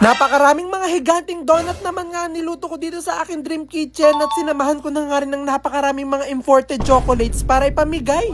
Napakaraming mga higanting donut naman nga niluto ko dito sa aking dream kitchen at sinamahan ko na nga rin ng napakaraming mga imported chocolates para ipamigay.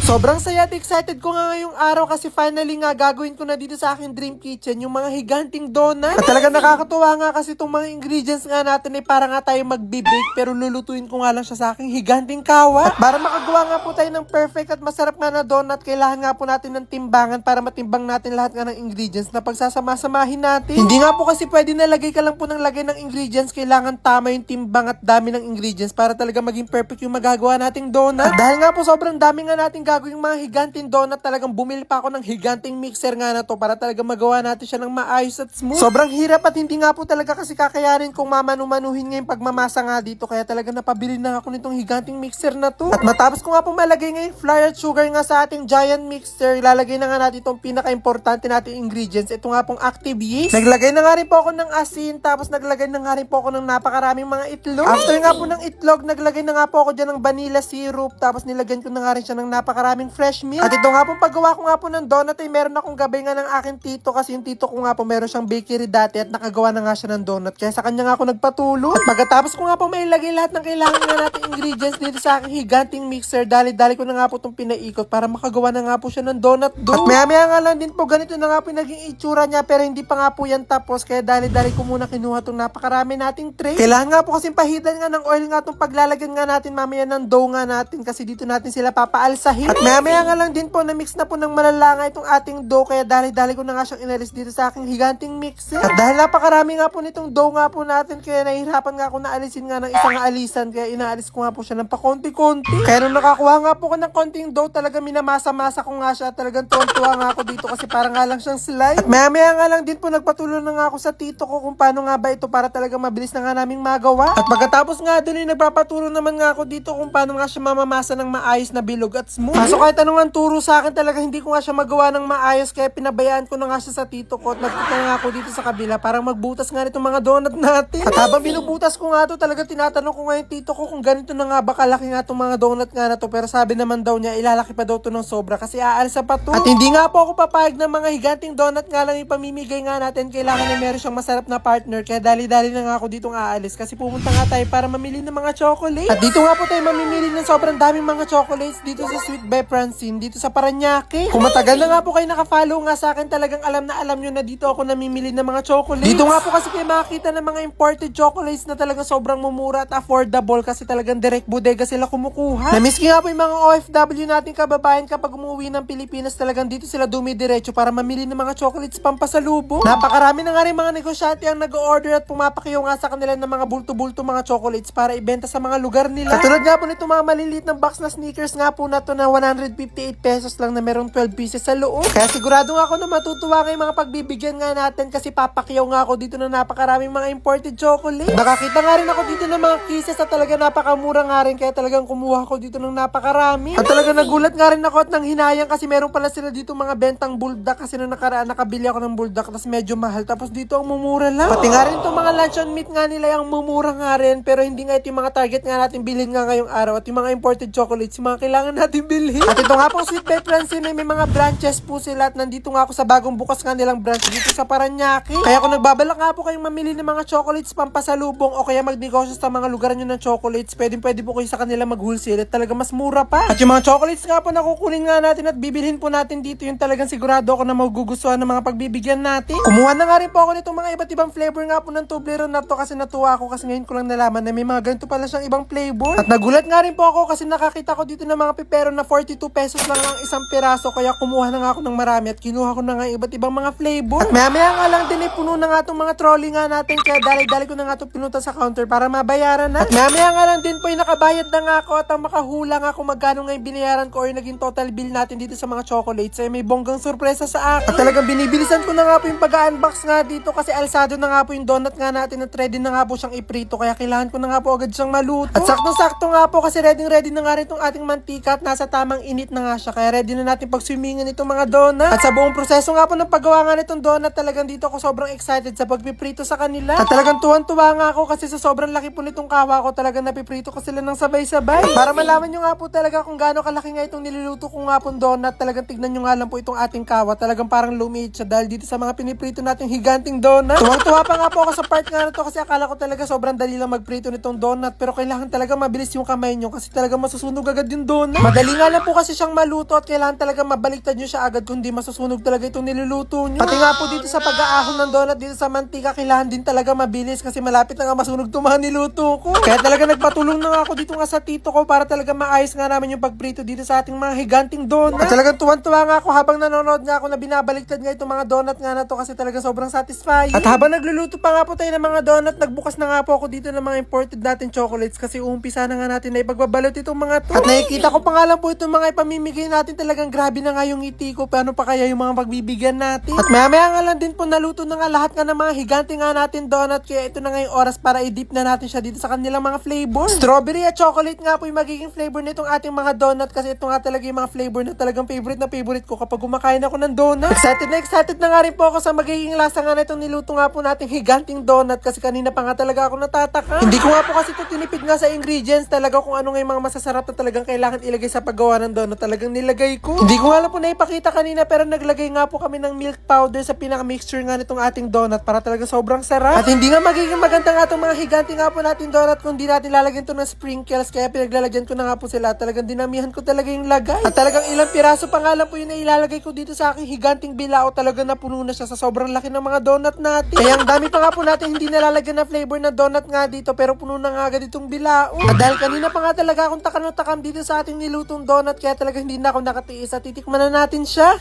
Sobrang saya at excited ko nga ngayong araw kasi finally nga gagawin ko na dito sa aking dream kitchen yung mga higanting donut. At talaga nakakatuwa nga kasi itong mga ingredients nga natin ay para nga tayo magbe-bake pero lulutuin ko nga lang siya sa aking higanting kawat. At para makagawa nga po tayo ng perfect at masarap nga na donut, kailangan nga po natin ng timbangan para matimbang natin lahat nga ng ingredients na pagsasama-samahin natin. Hindi nga po kasi pwede na lagay ka lang po ng lagay ng ingredients, kailangan tama yung timbang at dami ng ingredients para talaga maging perfect yung magagawa nating donut. At dahil nga po sobrang dami nga nating gagawing mga higanting donut, talagang bumili pa ako ng higanting mixer nga na to para talaga magawa natin siya ng maayos at smooth. Sobrang hirap at hindi nga po talaga kasi kakayanin kung mamanu-manuhin nga yung pagmamasa nga dito, kaya talaga napabili na ako nitong higanting mixer na to. At matapos ko nga po malagay nga yung flour at sugar nga sa ating giant mixer, ilalagay na nga natin itong pinaka-importante nating ingredients. Ito nga pong active yeast. Naglagay na nga rin po ako ng asin, tapos naglagay na nga rin po ako ng napakaraming mga itlog. After nga po ng itlog, naglagay na nga po ako dyan ng vanilla syrup, tapos nilagyan ko na nga rin siya ng napakaraming fresh milk. At ito nga po paggawa ko nga po ng donut ay meron akong gabay nga ng aking tito kasi yung tito ko nga po meron siyang bakery dati at nakagawa na nga siya ng donut, kaya sa kanya nga ako nagpatulong. At pagkatapos ko nga po may ilagay lahat ng kailangan nga natin ingredients dito sa aking higanting mixer, dali-dali ko na nga po itong pinaikot para makagawa na nga po siya ng donut dough. At maya-maya nga lang din po ganito na nga po naging itsura niya, pero hindi pa nga po yan tapos, kaya dali-dali ko muna kinuha itong napakarami nating tray. Kailangan nga po kasing pahitan nga ng oil nga itong paglalagyan nga natin mamaya ng dough nga natin kasi dito natin sila papaalsahin. At maya-maya nga lang din po na mix na po ng malala nga itong ating dough, kaya dali-dali ko na nga siyang inalis dito sa aking higanting mixer. At dahil napakarami nga po nitong dough nga po natin, kaya nahihirapan nga ako na alisin nga ng isang alisan, kaya inaalis ko nga po siya ng pakonti-konti. Kaya nung nakakuha nga po ko ng konting dough, talaga minamasa-masa ko nga siya, talagang tuwan-tuwa nga ako dito kasi parang nga lang siyang slime. At maya-maya nga lang din po nagpatuloy na nga ako sa tito ko kung paano nga ba ito para talaga mabilis na nga naming magawa. At pagkatapos nga dun ay nagpapaturo naman nga ako dito kung paano nga siya mamamasa ng maayos na bilog at smooth. Kaso kahit anong turo sa akin, talaga hindi ko nga siya magawa ng maayos, kaya pinabayaan ko na nga siya sa tito ko at nagpunta nga ako dito sa kabila para magbutas nga nitong mga donut natin. At habang binubutas ko nga to, talaga tinatanong ko nga yung tito ko kung ganito na nga ba kalaki nga itong mga donut nga na to, pero sabi naman daw niya ilalaki pa daw to ng sobra kasi aalsa pa to. At hindi nga po ako papayag ng mga higanting donut nga lang yung pamimigay nga natin, kailangan na meron siyang masarap na partner, kaya dali-dali na nga ako ditong aalis kasi pumunta nga tayo para mamili ng mga chocolate. At dito nga po tayo mamimili ng sobrang daming mga chocolates dito sa Sweet by Francine dito sa Paranaque. Kung matagal na nga po kayo nakafollow nga sa akin, talagang alam nyo na dito ako namimili ng mga chocolates. Dito nga po kasi kayo makakita ng mga imported chocolates na talagang sobrang mumura at affordable kasi talagang direct bodega sila kumukuha. Namiss ko nga po yung mga OFW natin kababayan, kapag umuwi ng Pilipinas talagang dito sila dumidiretso para mamili ng mga chocolates pampasalubong. Napakarami na nga rin mga negosyante ang nag-order at pumapakiyaw nga sa kanila ng mga bulto-bulto mga chocolates para ibenta sa mga lugar nila. Katulad nga po nito mga maliliit ng box na sneakers nga po na to na 158 pesos lang na merong 12 pieces sa loob. Kaya sigurado nga ako na matutuwa ngayong mga pagbibigyan nga natin kasi papakiyaw nga ako dito na napakaraming mga imported chocolate. Nakakita nga rin ako dito ng mga kisses at talaga napakamura nga rin, kaya talagang kumuha ko dito ng napakarami. At talaga nagulat nga rin ako at nang hinayang kasi meron pala sila dito mga bentang bulldog kasi nung nakaraan nakabili ako ng bulldog tapos medyo mahal, tapos dito ang mumura lang. Pati nga rin itong mga luncheon meat nga nila yung mumura nga rin, pero hindi nga ito yung mga target nga natin bilhin nga ngayong araw, at yung mga imported chocolates yung mga kailangan natin bilhin. At ito nga pong Sweet by Francine may mga branches po sila at nandito nga ako sa bagong bukas nga nilang branch dito sa Paranaque. Kaya kung nagbabalak nga po kayong mamili ng mga chocolates pampasalubong o kaya magnegosyo sa mga lugar nyo ng chocolates, pwede po kayo sa kanila mag-wholesale at talaga mas mura pa. At yung mga chocolates nga po na kukunin nga natin at bibilhin po natin dito, yung talagang sigurado ako na magugustuhan ng mga pagbibigyan natin. Kumuha na nga rin po ako nitong mga iba't ibang flavor nga po ng Toblerone na to kasi natuwa ako kasi ngayon ko lang nalaman na may mga ganito pala siyang ibang flavor. At nagulat nga rin po ako kasi nakakita ko dito ng mga pipero na 42 pesos lang ang isang piraso, kaya kumuha na nga ako ng marami at kinuha ko na nga iba't ibang mga flavor. At maya nga lang din puno na nga itong mga trolley nga natin, kaya dali-dali ko na nga itong pinunta sa counter para mabayaran na. At maya nga lang din po yung nakabayad na nga ako at ang makahula nga kung magkano nga yung binayaran ko or naging total bill natin dito sa mga chocolates ay may bonggang sorpresa sa akin. At talagang binibilisan ko na nga po yung pag-unbox nga dito kasi alsado na nga po yung donut nga natin at ready na nga po siyang iprito, kaya kailangan ko na nga po agad siyang maluto. At sakto-sakto nga po kasi ready na nga rin itong ating mantika at nasa tamang init na nga siya. Kaya ready na natin pag-swimmingan itong mga donut. At sa buong proseso nga po ng paggawa nga nitong donut, talagang dito ako sobrang excited sa pagpiprito sa kanila. At talagang tuwan-tuwa nga ako kasi sa sobrang laki po nitong kawa ko, talagang napiprito ko sila ng sabay-sabay. Para malaman nyo nga po talaga kung gaano kalaki nga itong niluluto ko nga pong donut, talagang tignan nyo nga lang po itong ating kawa. Talagang parang lumiit siya dahil dito sa mga piniprito nating higanting donut. Tuwang-tuwa pa nga po ako sa part nga na to kasi akala ko talaga sobrang dali lang magprito nitong donut, pero kailangan talaga mabilis yung kamay nyo kasi talaga masusunog agad yung donut. Madali nga lang po kasi siyang maluto at kailangan talaga mabaliktad nyo siya agad kundi masusunog talaga itong niluluto nyo. Pati nga po dito sa pag-aahon ng donut dito sa mantika, kailangan din talaga mabilis kasi malapit na nga masunog itong mga niluto ko. Kaya talaga nagpatulong na nga ako dito nga sa tito ko para talaga maayos nga namin yung pagprito dito sa ating mga higanting donut. At talagang tuwan-tuwa nga ako habang nanonood nga ako na binabaliktad nga itong mga donut nga na to kasi talaga sobrang satisfying. At habang nagluluto pa nga po tayo ng mga donut, nagbukas na nga po ako dito ng mga imported natin chocolates kasi uumpisa na nga natin na ipagbabalot itong mga to. At nakikita ko pa nga lang po itong mga ipamimigay natin, talagang grabe na nga yung ngiti ko. Paano pa kaya yung mga pagbibigyan natin? At maya-maya nga lang din po naluto na nga lahat nga ng mga higante nga natin donut, kaya ito na nga yung oras para i-dip na natin siya dito sa kanilang mga flavor. Strawberry at chocolate nga po yung magiging flavor nitong ating mga donut kasi ito nga talaga yung mga flavor na talagang favorite ko kapag kumakain ako ng donut. Excited na nga rin po ako sa magiging lasa nga na itong niluto nga po nating higanting donut kasi kanina pa nga talaga ako natataka. Hindi ko nga po kasi ito tinipid nga sa ingredients, talaga kung ano nga yung mga masasarap na talagang kailangan ilagay sa paggawa ng donut, talagang nilagay ko. Hindi ko nga lang po naipakita kanina pero naglagay nga po kami ng milk powder sa pinaka-mixture nga nitong ating donut para talaga sobrang sarap. At hindi nga magiging maganda nga itong mga higanti nga po natin donut kung di natin lalagyan ito ng sprinkles, kaya pinaglalagyan ko na nga po sila. Talagang dinamihan ko talaga yung lagay. At talagang ilang piraso pa nga lang po yun na ilalagay ko dito sa aking higanting bilao, talaga napuno na siya sa sobrang laki ng mga donut natin. Kaya ang dami pa nga po natin hindi nalalagyan na flavor na donut nga dito pero puno na nga agad itong bilao. At dahil kanina pa nga talaga akong takam dito sa ating nilutong donut, kaya talaga hindi na ako nakatiis at titikman na natin siya.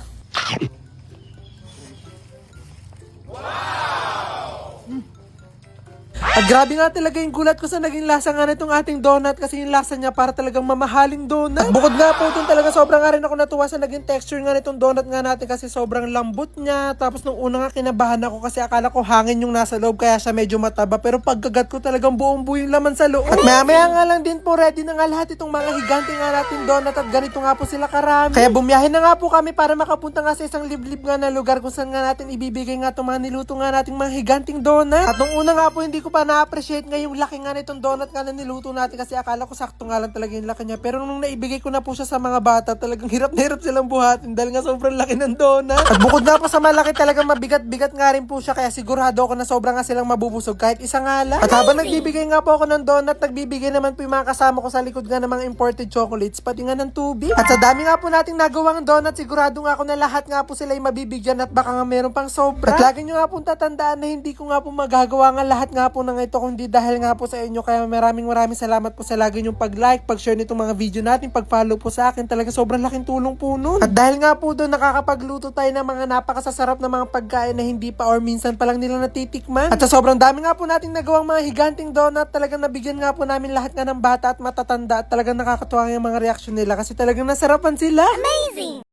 At grabe nga talaga yung gulat ko sa naging lasa nga nitong ating donut kasi yung lasa niya para talagang mamahaling donut. At bukod nga po dun talaga sobrang nga rin ako natuwa sa naging texture nga nitong donut nga natin kasi sobrang lambot niya. Tapos nung una nga kinabahan ako kasi akala ko hangin yung nasa loob kaya siya medyo mataba, pero pagkagat ko talagang buong buo yung laman sa loob. At maya nga lang din po ready na nga lahat itong mga higante nga natin donut at ganito nga po sila karami. Kaya bumiyahin na nga po kami para makapunta nga sa isang liblib nga na lugar kung saan nga natin ibibigay nga itong mga niluto nga nating mga higanting donut. At nung una nga po hindi ko pa na-appreciate nga yung laki nga nitong donut nga na niluto natin kasi akala ko sakto nga lang talaga yung laki niya. Pero nung naibigay ko na po siya sa mga bata, talagang hirap na hirap silang buhatin dahil nga sobrang laki ng donut. At bukod nga po sa malaki, talagang mabigat-bigat nga rin po siya kaya sigurado ako na sobrang nga silang mabubusog kahit isa nga lang. At habang nagbibigay nga po ako ng donut, nagbibigay naman po yung mga kasama ko sa likod nga ng mga imported chocolates, pati nga ng tubig. At sa dami nga po nating nagawang donut, sigurado nga ako na lahat nga po sila ay mabibigyan at baka nga meron pang sobra. At lagi nyo nga po tatandaan na hindi ko nga po magagawa nga lahat nga po ng ito kundi dahil nga po sa inyo. Kaya maraming salamat po sa lagi nyong pag-like, pag-share nitong mga video natin, pag-follow po sa akin. Talaga sobrang laking tulong po nun. At dahil nga po doon nakakapagluto tayo ng mga napakasasarap na mga pagkain na hindi pa or minsan pa lang nila natitikman. At sa sobrang dami nga po nating nagawang mga higanting donut, talagang nabigyan nga po namin lahat nga ng bata at matatanda at talagang nakakatuwa yung mga reaksyon nila kasi talagang nasarapan sila. Amazing!